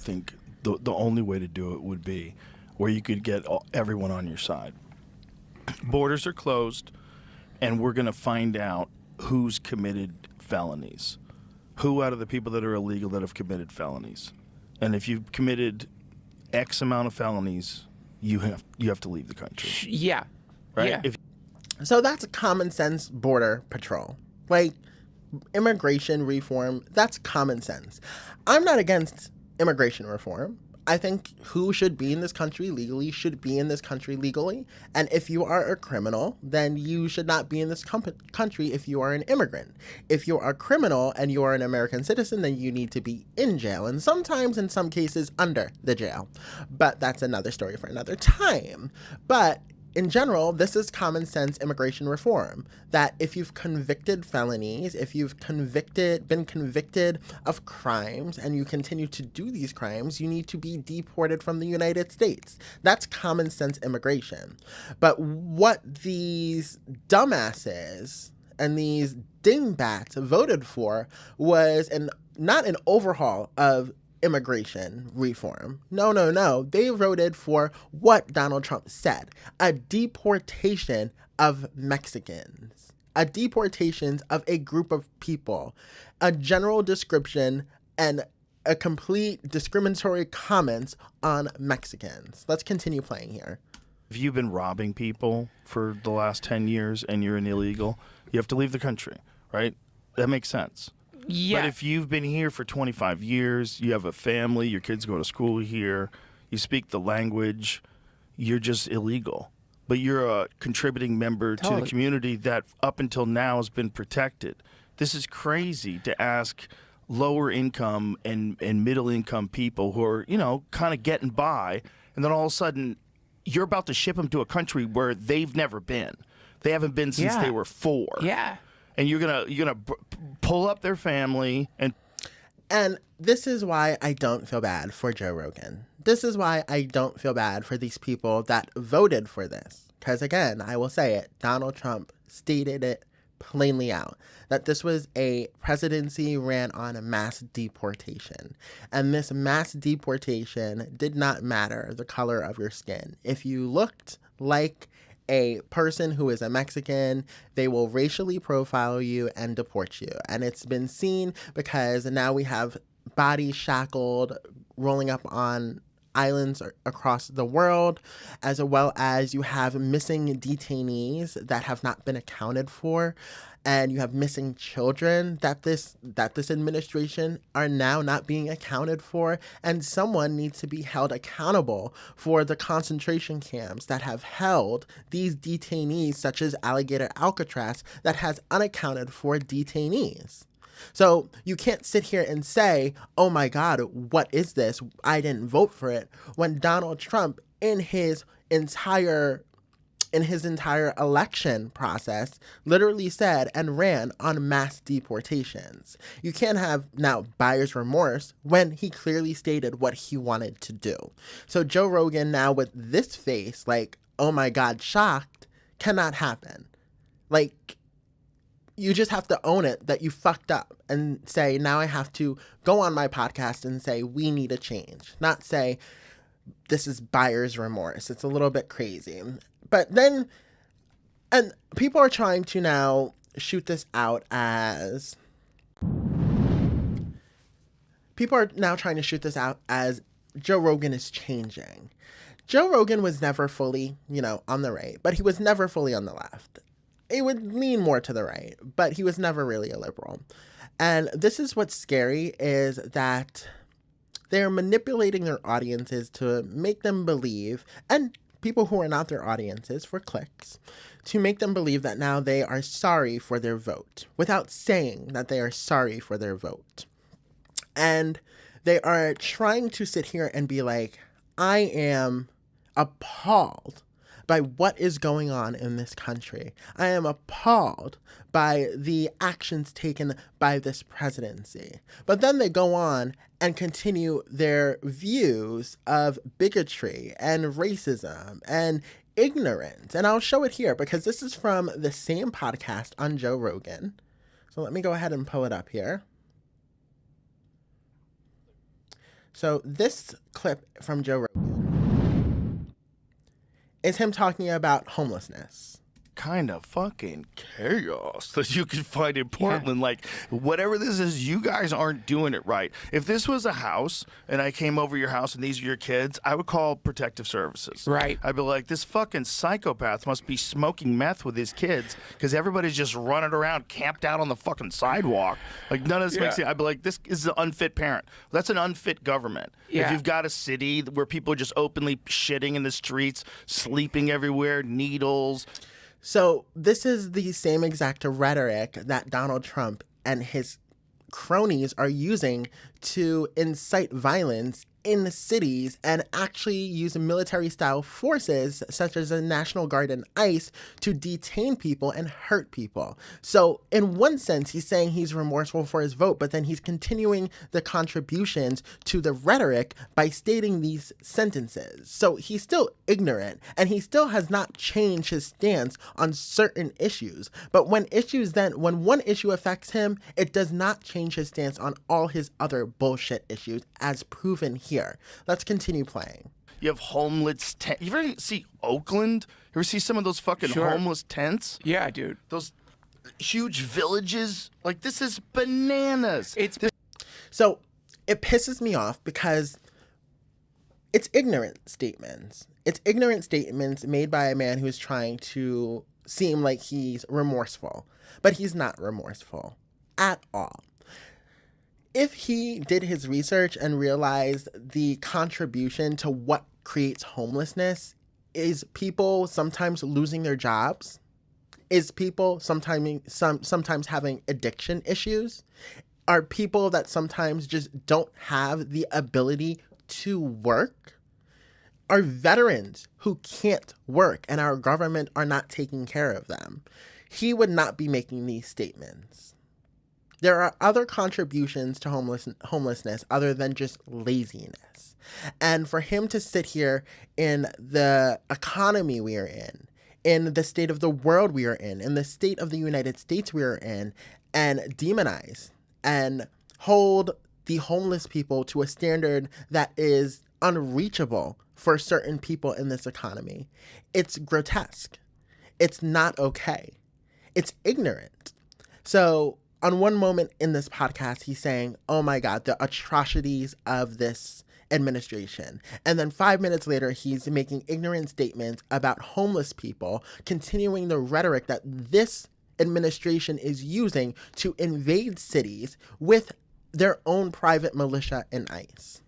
think the only way to do it would be where you could get everyone on your side. Borders are closed, and we're going to find out who's committed felonies. Who out of the people that are illegal that have committed felonies. And if you've committed X amount of felonies, you have to leave the country. Yeah. Right? Yeah. So that's common sense border patrol. Like, immigration reform, that's common sense. I'm not against immigration reform. I think who should be in this country legally should be in this country legally. And if you are a criminal, then you should not be in this country if you are an immigrant. If you are a criminal and you are an American citizen, then you need to be in jail. And sometimes, in some cases, under the jail. But that's another story for another time. But in general, this is common sense immigration reform, that if you've convicted felonies, if you've been convicted of crimes and you continue to do these crimes, you need to be deported from the United States. That's common sense immigration. But what these dumbasses and these dingbats voted for was not an overhaul of immigration reform. No. They voted for what Donald Trump said: a deportation of Mexicans, a deportation of a group of people, a general description and a complete discriminatory comments on Mexicans. Let's continue playing here. If you've been robbing people for the last 10 years and you're an illegal, you have to leave the country, right? That makes sense. Yeah. But if you've been here for 25 years, you have a family, your kids go to school here, you speak the language, you're just illegal. But you're a contributing member to the community that up until now has been protected. This is crazy to ask lower income and middle income people who are, kind of getting by, and then all of a sudden you're about to ship them to a country where they've never been. They haven't been since they were 4. Yeah. And you're gonna pull up their family and this is why I don't feel bad for Joe Rogan. This is why I don't feel bad for these people that voted for this. Because again, I will say it, Donald Trump stated it plainly out, that this was a presidency ran on a mass deportation. And this mass deportation did not matter the color of your skin. If you looked like a person who is a Mexican, they will racially profile you and deport you. And it's been seen because now we have bodies shackled, rolling up on islands across the world, as well as you have missing detainees that have not been accounted for. And you have missing children that this administration are now not being accounted for. And someone needs to be held accountable for the concentration camps that have held these detainees, such as Alligator Alcatraz, that has unaccounted for detainees. So you can't sit here and say, oh my God, what is this? I didn't vote for it. When Donald Trump, in his entire election process, literally said and ran on mass deportations. You can't have now buyer's remorse when he clearly stated what he wanted to do. So Joe Rogan now with this face, like, oh my God, shocked, cannot happen. Like, you just have to own it that you fucked up and say, now I have to go on my podcast and say, we need a change. Not say, this is buyer's remorse. It's a little bit crazy. But then, and people are trying to now shoot this out as, Joe Rogan is changing. Joe Rogan was never fully, on the right, but he was never fully on the left. It would lean more to the right, but he was never really a liberal. And this is what's scary, is that they're manipulating their audiences to make them believe, and people who are not their audiences for clicks, to make them believe that now they are sorry for their vote without saying that they are sorry for their vote. And they are trying to sit here and be like, I am appalled by what is going on in this country. I am appalled by the actions taken by this presidency. But then they go on and continue their views of bigotry and racism and ignorance. And I'll show it here because this is from the same podcast on Joe Rogan. So let me go ahead and pull it up here. So this clip from Joe Rogan is him talking about homelessness. Kind of fucking chaos that you can find in Portland. Like, whatever this is, you guys aren't doing it right. If this was a house and I came over your house and these are your kids, I would call protective services. Right. I'd be like, this fucking psychopath must be smoking meth with his kids because everybody's just running around camped out on the fucking sidewalk. Like, none of this makes sense. I'd be like, this is an unfit parent. That's an unfit government. Yeah. If you've got a city where people are just openly shitting in the streets, sleeping everywhere, needles. So this is the same exact rhetoric that Donald Trump and his cronies are using to incite violence in cities and actually use military-style forces such as the National Guard and ICE to detain people and hurt people. So in one sense, he's saying he's remorseful for his vote, but then he's continuing the contributions to the rhetoric by stating these sentences. So he's still ignorant, and he still has not changed his stance on certain issues. But when one issue affects him, it does not change his stance on all his other bullshit issues, as proven here. Let's continue playing. You have homeless tents. You ever see Oakland? You ever see some of those fucking homeless tents? Yeah, dude. Those huge villages? Like, this is bananas. So it pisses me off because it's ignorant statements. It's ignorant statements made by a man who is trying to seem like he's remorseful, but he's not remorseful at all. If he did his research and realized the contribution to what creates homelessness is people sometimes losing their jobs, is people sometimes having addiction issues, are people that sometimes just don't have the ability to work, are veterans who can't work and our government are not taking care of them, he would not be making these statements. There are other contributions to homelessness other than just laziness. And for him to sit here in the economy we are in the state of the world we are in the state of the United States we are in, and demonize and hold the homeless people to a standard that is unreachable for certain people in this economy, it's grotesque. It's not okay. It's ignorant. So on one moment in this podcast, he's saying, oh my God, the atrocities of this administration. And then 5 minutes later, he's making ignorant statements about homeless people, continuing the rhetoric that this administration is using to invade cities with their own private militia and ICE.